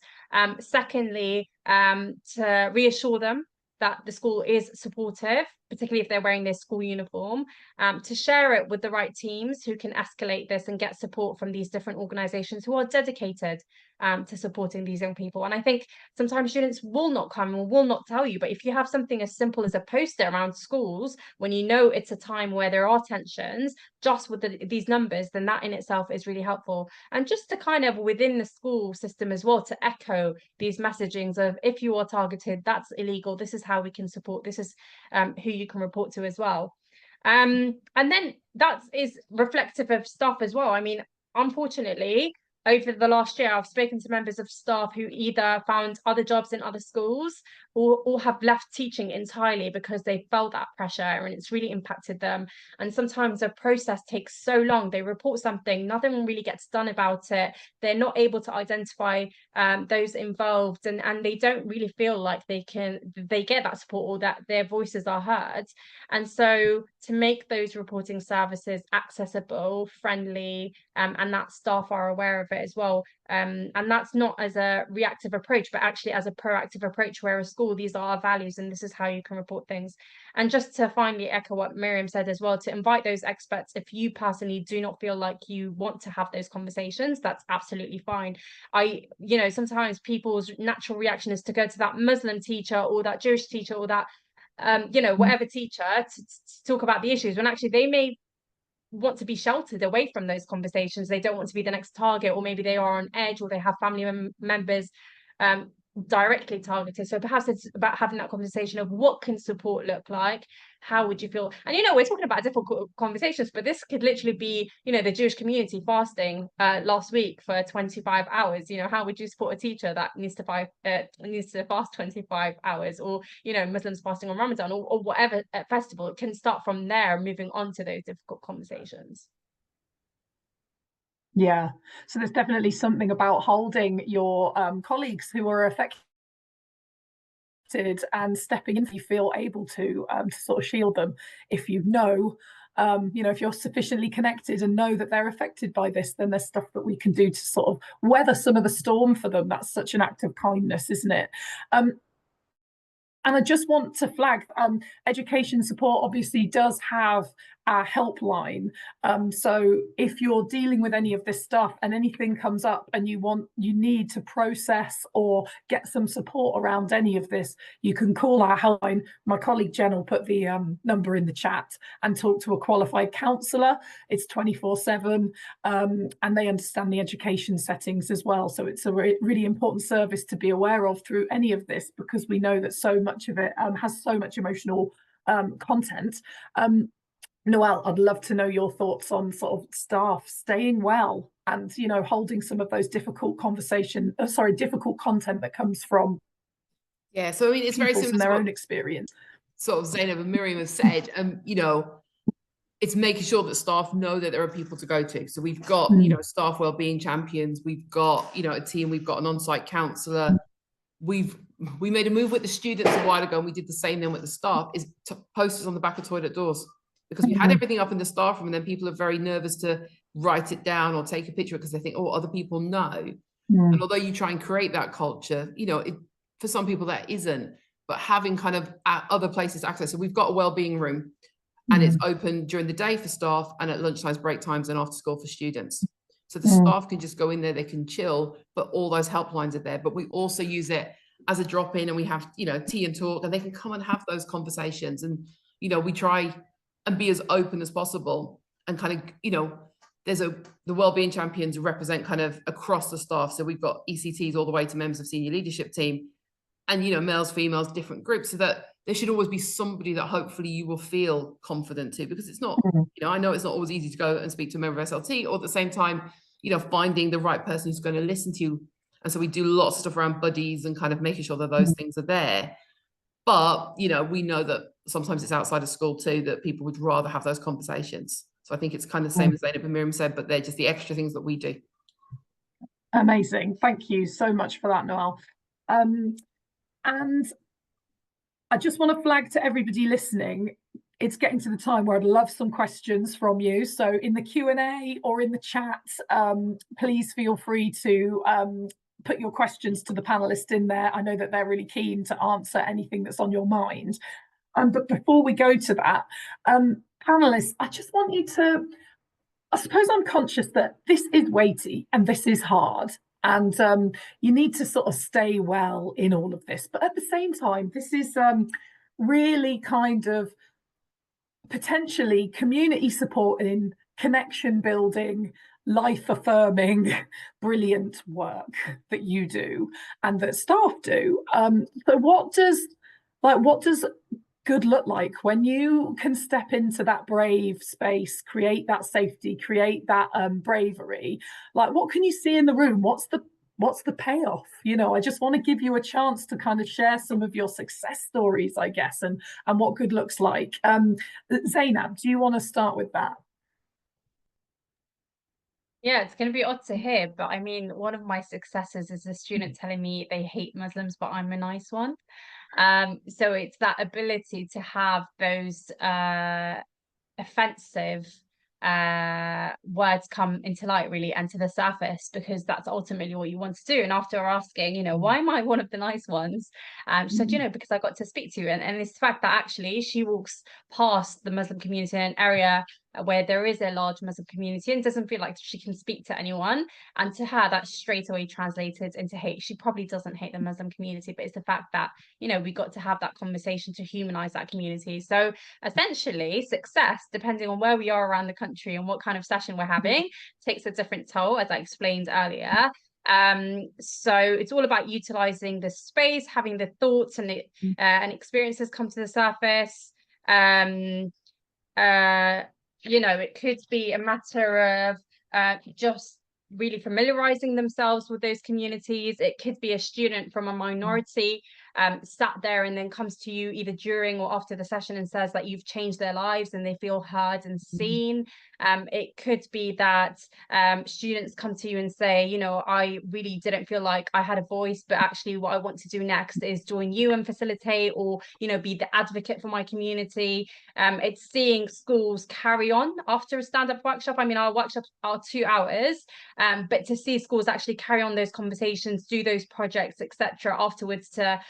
Secondly, to reassure them that the school is supportive, particularly if they're wearing their school uniform, to share it with the right teams who can escalate this and get support from these different organizations who are dedicated to supporting these young people. And I think sometimes students will not come or will not tell you, but if you have something as simple as a poster around schools, when you know it's a time where there are tensions, just with these numbers, then that in itself is really helpful. And just to kind of within the school system as well, to echo these messagings of, if you are targeted, that's illegal, this is how we can support, this is who you can report to as well. And then that is reflective of staff as well. I mean, unfortunately, over the last year, I've spoken to members of staff who either found other jobs in other schools or have left teaching entirely because they felt that pressure and it's really impacted them. And sometimes the process takes so long. They report something, nothing really gets done about it. They're not able to identify those involved, and they don't really feel like they get that support or that their voices are heard. And so to make those reporting services accessible, friendly, and that staff are aware of it as well. And that's not as a reactive approach, but actually as a proactive approach, where a school, these are our values and this is how you can report things. And just to finally echo what Miriam said as well, to invite those experts, if you personally do not feel like you want to have those conversations, that's absolutely fine. Sometimes people's natural reaction is to go to that Muslim teacher or that Jewish teacher or that whatever teacher to talk about the issues, when actually they may want to be sheltered away from those conversations. They don't want to be the next target, or maybe they are on edge, or they have family members directly targeted. So perhaps it's about having that conversation of what can support look like, how would you feel? And we're talking about difficult conversations, but this could literally be the Jewish community fasting last week for 25 hours. How would you support a teacher that needs to fast 25 hours, or Muslims fasting on Ramadan, or whatever festival? It can start from there, moving on to those difficult conversations. Yeah, so there's definitely something about holding your colleagues who are affected and stepping in if you feel able to sort of shield them. If if you're sufficiently connected and know that they're affected by this, then there's stuff that we can do to sort of weather some of the storm for them. That's such an act of kindness, isn't it? And I just want to flag, education support obviously does have a helpline. So if you're dealing with any of this stuff and anything comes up and you need to process or get some support around any of this, you can call our helpline. My colleague Jen will put the number in the chat, and talk to a qualified counsellor. It's 24/7, and they understand the education settings as well. So it's a really important service to be aware of through any of this, because we know that so much of it has so much emotional content. Noelle, I'd love to know your thoughts on sort of staff staying well and holding some of those difficult content that comes from so I mean, it's very similar in their own experience. Sort of Zainab and Miriam have said, it's making sure that staff know that there are people to go to. So we've got staff wellbeing champions, we've got a team, we've got an on-site counsellor. We made a move with the students a while ago, and we did the same then with the staff, is posters on the back of toilet doors, because we had everything up in the staff room, and then people are very nervous to write it down or take a picture because they think, oh, other people know. And although you try and create that culture, for some people that isn't, but having kind of other places to access. So we've got a wellbeing room, and it's open during the day for staff and at lunchtimes, break times, and after school for students. So the staff can just go in there, they can chill, but all those helplines are there. But we also use it as a drop-in, and we have, tea and talk, and they can come and have those conversations. And, we try and be as open as possible, and kind of, the wellbeing champions represent kind of across the staff. So we've got ECTs all the way to members of senior leadership team, and, males, females, different groups, so that there should always be somebody that hopefully you will feel confident to, because it's not, I know it's not always easy to go and speak to a member of SLT, or at the same time, finding the right person who's going to listen to you. And so we do lots of stuff around buddies and kind of making sure that those things are there. But, we know that sometimes it's outside of school too, that people would rather have those conversations. So I think it's kind of the same as Zainab and Miriam said, but they're just the extra things that we do. Amazing. Thank you so much for that, Noelle. And I just want to flag to everybody listening, it's getting to the time where I'd love some questions from you. So in the Q&A or in the chat, please feel free to put your questions to the panelists in there. I know that they're really keen to answer anything that's on your mind. But before we go to that, panelists, I just want you to, I suppose I'm conscious that this is weighty and this is hard. And you need to sort of stay well in all of this. But at the same time, this is really kind of potentially community supporting, connection building, life affirming, brilliant work that you do and that staff do. So what does good look like when you can step into that brave space, create that safety, create that bravery? Like, what can you see in the room? What's the payoff? You know, I just want to give you a chance to kind of share some of your success stories, I guess, and what good looks like. Zainab, do you want to start with that? Yeah, it's going to be odd to hear, but I mean, one of my successes is a student telling me they hate Muslims, but I'm a nice one. So it's that ability to have those offensive words come into light, really, and to the surface, because that's ultimately what you want to do. And after asking, you know, why am I one of the nice ones? She said, you know, because I got to speak to you. And it's the fact that actually she walks past the Muslim community in an area where there is a large Muslim community and doesn't feel like she can speak to anyone. And to her, that's straight away translated into hate. She probably doesn't hate the Muslim community, but it's the fact that, you know, we got to have that conversation to humanize that community. So essentially, success, depending on where we are around the country and what kind of session we're having, takes a different toll, as I explained earlier. So it's all about utilizing the space, having the thoughts and experiences come to the surface. You know, it could be a matter of just really familiarizing themselves with those communities. It could be a student from a minority sat there and then comes to you either during or after the session and says that you've changed their lives and they feel heard and seen. It could be that students come to you and say, you know, I really didn't feel like I had a voice, but actually what I want to do next is join you and facilitate, or, you know, be the advocate for my community. It's seeing schools carry on after a stand-up workshop. I mean, our workshops are 2 hours, but to see schools actually carry on those conversations, do those projects, etc., afterwards to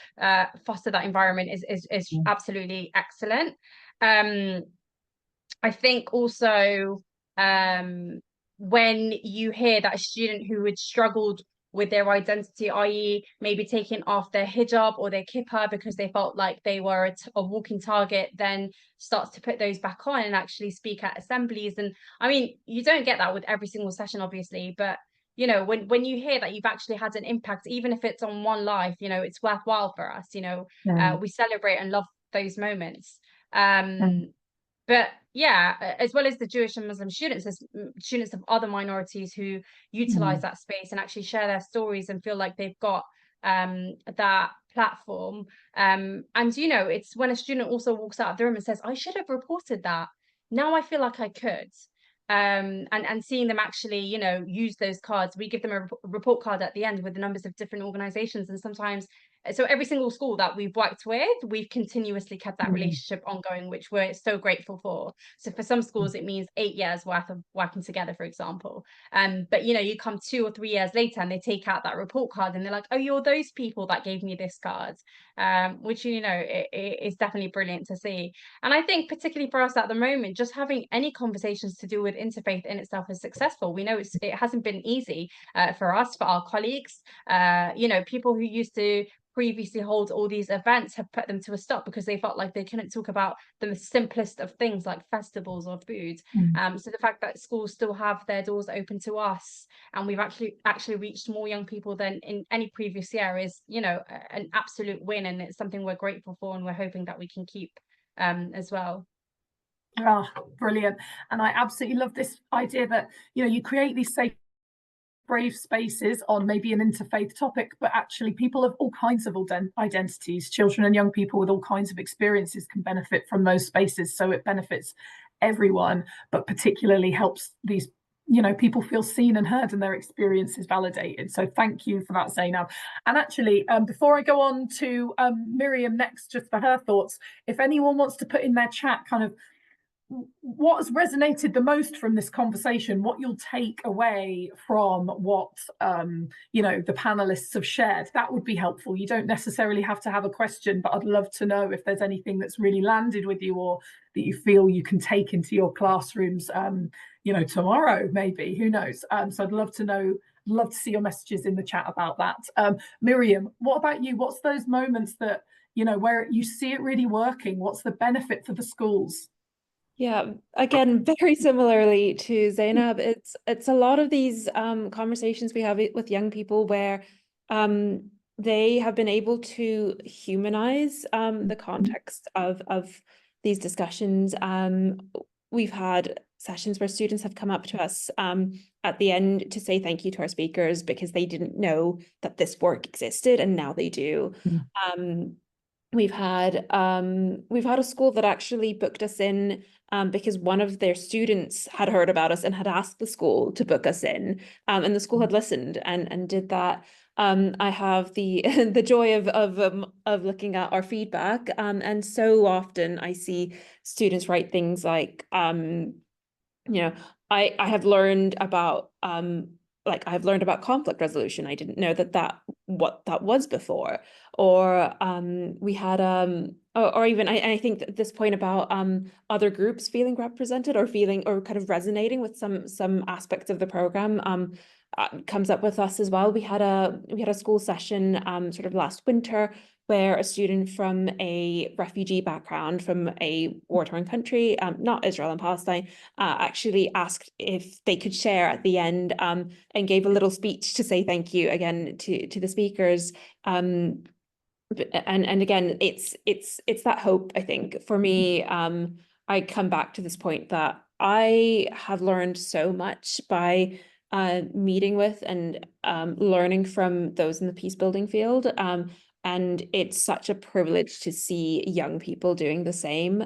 foster that environment is absolutely excellent. I think also when you hear that a student who had struggled with their identity, i.e. maybe taking off their hijab or their kippah because they felt like they were a walking target, then starts to put those back on and actually speak at assemblies. And I mean, you don't get that with every single session, obviously, but you know, when you hear that you've actually had an impact, even if it's on one life, you know, it's worthwhile for us. You know, we celebrate and love those moments. But yeah, as well as the Jewish and Muslim students, there's students of other minorities who utilize that space and actually share their stories and feel like they've got that platform. And you know, it's when a student also walks out of the room and says, I should have reported that. Now I feel like I could. And seeing them actually, you know, use those cards. We give them a report card at the end with the numbers of different organizations, and sometimes, so every single school that we've worked with, we've continuously kept that relationship ongoing, which we're so grateful for. So for some schools, it means 8 years worth of working together, for example. But you know, you come 2 or 3 years later and they take out that report card and they're like, oh, you're those people that gave me this card, which, you know, it is definitely brilliant to see. And I think particularly for us at the moment, just having any conversations to do with interfaith in itself is successful. We know it hasn't been easy for us, for our colleagues. You know, people who used to previously hold all these events have put them to a stop because they felt like they couldn't talk about the simplest of things like festivals or food. So the fact that schools still have their doors open to us and we've actually reached more young people than in any previous year is, you know, an absolute win, and it's something we're grateful for and we're hoping that we can keep as well. Oh, brilliant. And I absolutely love this idea that, you know, you create these safe, brave spaces on maybe an interfaith topic, but actually people of all kinds of identities, children and young people with all kinds of experiences can benefit from those spaces. So it benefits everyone, but particularly helps these, you know, people feel seen and heard and their experience is validated. So thank you for that, Zainab. And actually, before I go on to Miriam next, just for her thoughts, if anyone wants to put in their chat kind of what has resonated the most from this conversation, what you'll take away from what the panelists have shared. That would be helpful. You don't necessarily have to have a question, but I'd love to know if there's anything that's really landed with you, or that you feel you can take into your classrooms tomorrow, maybe, who knows. So I'd love to know, love to see your messages in the chat about that. Miriam, what about you? What's those moments that where you see it really working? What's the benefit for the schools? Yeah, again, very similarly to Zainab, it's a lot of these conversations we have with young people where they have been able to humanize the context of these discussions. We've had sessions where students have come up to us at the end to say thank you to our speakers because they didn't know that this work existed, and now they do. We've had a school that actually booked us in because one of their students had heard about us and had asked the school to book us in, and the school had listened and did that. I have the the joy of looking at our feedback, and so often I see students write things like, I have learned about I've learned about conflict resolution. I didn't know what that was before. Or we had or even I think at this point about other groups feeling represented or feeling or kind of resonating with some aspects of the program comes up with us as well. We had a school session sort of last winter where a student from a refugee background from a war-torn country, not Israel and Palestine, actually asked if they could share at the end and gave a little speech to say thank you again to the speakers. And again, it's that hope, I think. For me, I come back to this point that I have learned so much by meeting with and learning from those in the peace building field. And it's such a privilege to see young people doing the same.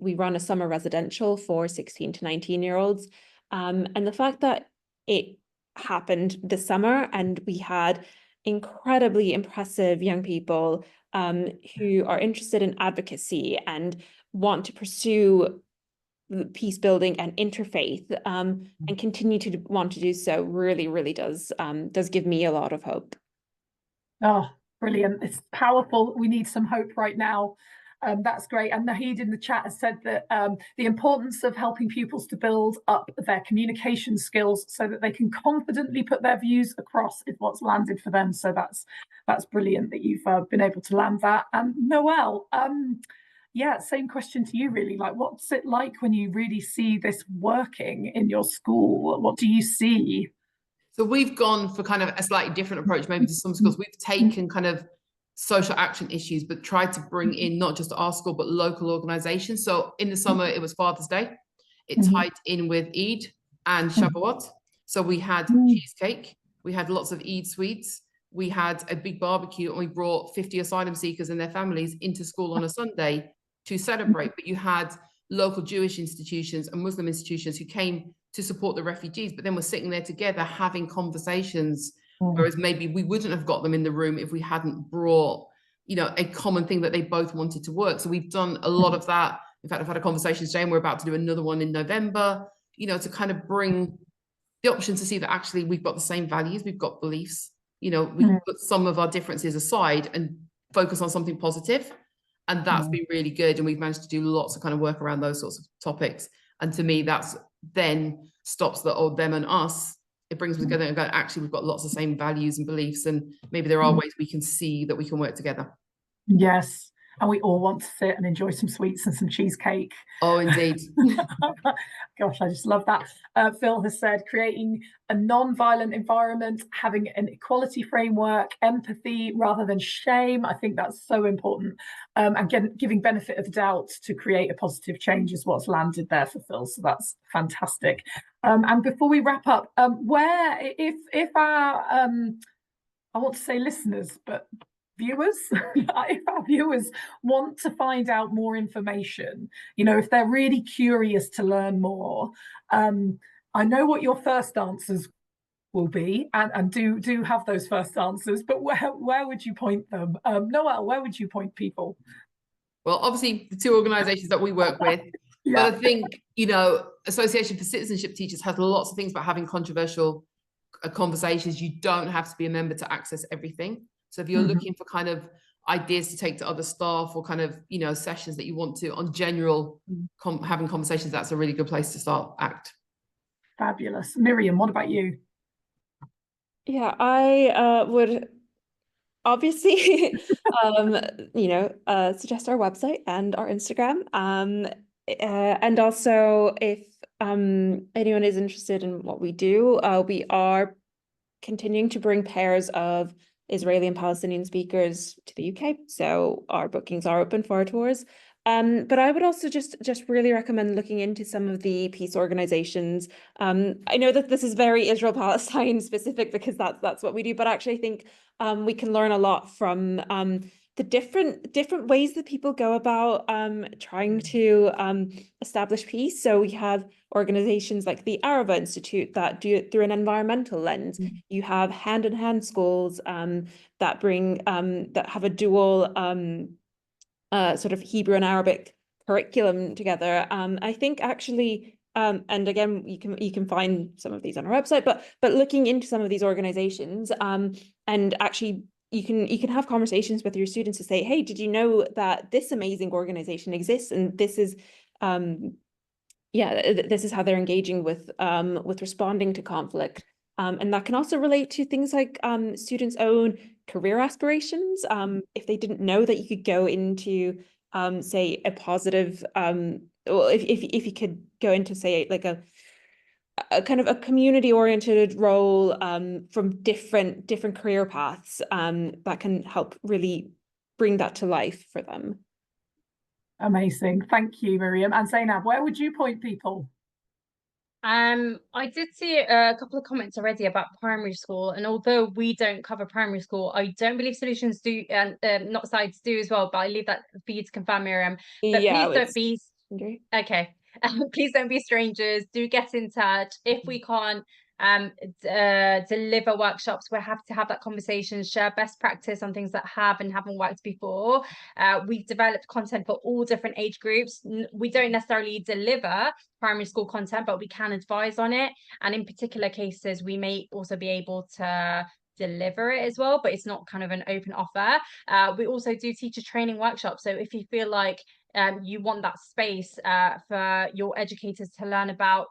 We run a summer residential for 16 to 19-year-olds. And the fact that it happened this summer and we had incredibly impressive young people who are interested in advocacy and want to pursue peace building and interfaith and continue to want to do so really, really does give me a lot of hope. Oh, brilliant. It's powerful. We need some hope right now. That's great. And Nahid in the chat has said that the importance of helping pupils to build up their communication skills so that they can confidently put their views across is what's landed for them. So that's brilliant that you've been able to land that. Noelle, yeah, same question to you really. Like, what's it like when you really see this working in your school? What do you see? So we've gone for kind of a slightly different approach, maybe to some schools. We've taken kind of social action issues, but tried to bring in not just our school, but local organizations. So in the summer, it was Father's Day. It tied in with Eid and Shavuot. So we had cheesecake. We had lots of Eid sweets. We had a big barbecue, and we brought 50 asylum seekers and their families into school on a Sunday to celebrate. But you had local Jewish institutions and Muslim institutions who came to support the refugees, but then we're sitting there together having conversations, whereas maybe we wouldn't have got them in the room if we hadn't brought, a common thing that they both wanted to work. So we've done a lot of that. In fact, I've had a conversation today and we're about to do another one in November, to kind of bring the option to see that actually we've got the same values, we've got beliefs, we can put some of our differences aside and focus on something positive. And that's been really good. And we've managed to do lots of kind of work around those sorts of topics. And to me, that's then stops the old them and us. It brings them together and go, actually, we've got lots of same values and beliefs. And maybe there are ways we can see that we can work together. Yes. And we all want to sit and enjoy some sweets and some cheesecake. Oh, indeed. Gosh, I just love that. Phil has said creating a non-violent environment, having an equality framework, empathy rather than shame. I think that's so important. And giving benefit of the doubt to create a positive change is what's landed there for Phil. So that's fantastic. And before we wrap up, where if our I want to say listeners, but viewers, if our viewers want to find out more information, if they're really curious to learn more, I know what your first answers will be, and do have those first answers, but where would you point them? Noelle, where would you point people? Well, obviously the two organizations that we work with, But I think, you know, Association for Citizenship Teachers has lots of things about having controversial conversations. You don't have to be a member to access everything. So if you're looking for kind of ideas to take to other staff, or kind of, you know, sessions that you want to on general having conversations, that's a really good place to start ACT. Fabulous. Miriam, what about you? Yeah, I would obviously you know, suggest our website and our Instagram, and also if anyone is interested in what we do, we are continuing to bring pairs of Israeli and Palestinian speakers to the UK, so our bookings are open for our tours. But I would also just really recommend looking into some of the peace organizations. I know that this is very Israel-Palestine specific because that's what we do, but actually I think we can learn a lot from the different ways that people go about trying to establish peace. So we have organizations like the Arava Institute that do it through an environmental lens. You have hand-in-hand schools that bring that have a dual sort of Hebrew and Arabic curriculum together. I think actually, and again, you can find some of these on our website, but looking into some of these organizations, and actually you can have conversations with your students to say, hey, did you know that this amazing organization exists, and this is this is how they're engaging with responding to conflict. And that can also relate to things like students' own career aspirations. If they didn't know that you could go into, say, a positive, well, if you could go into, say, like a kind of a community-oriented role from different career paths, that can help really bring that to life for them. Amazing. Thank you, Miriam. And Zainab, where would you point people? I did see a couple of comments already about primary school, and although we don't cover primary school, I don't believe Solutions do, and not Sides do as well, but I leave that for you to confirm, Miriam. But Yeah, please don't be okay. Please don't be strangers. Do get in touch. If we can't deliver workshops, we're happy to have that conversation, share best practice on things that have and haven't worked before. We've developed content for all different age groups. We don't necessarily deliver primary school content, but we can advise on it, and in particular cases we may also be able to deliver it as well, but it's not kind of an open offer. We also do teacher training workshops, so if you feel like you want that space for your educators to learn about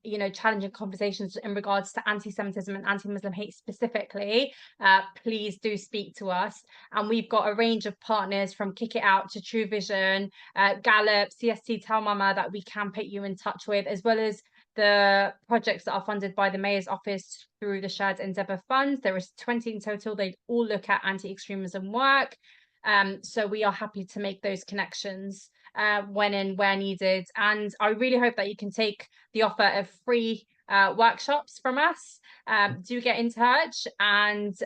you know, challenging conversations in regards to anti-Semitism and anti-Muslim hate specifically, please do speak to us. And we've got a range of partners from Kick It Out to True Vision, Gallup, CST Tell Mama that we can put you in touch with, as well as the projects that are funded by the Mayor's Office through the Shared Endeavour Funds. There is 20 in total. They all look at anti-extremism work. So we are happy to make those connections when and where needed. And I really hope that you can take the offer of free workshops from us. Do get in touch. And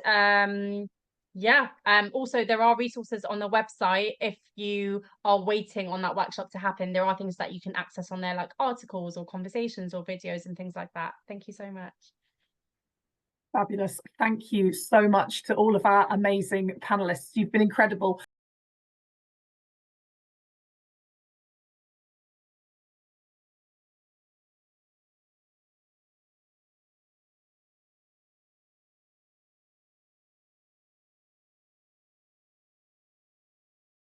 also there are resources on the website. If you are waiting on that workshop to happen, there are things that you can access on there, like articles or conversations or videos and things like that. Thank you so much. Fabulous. Thank you so much to all of our amazing panelists. You've been incredible.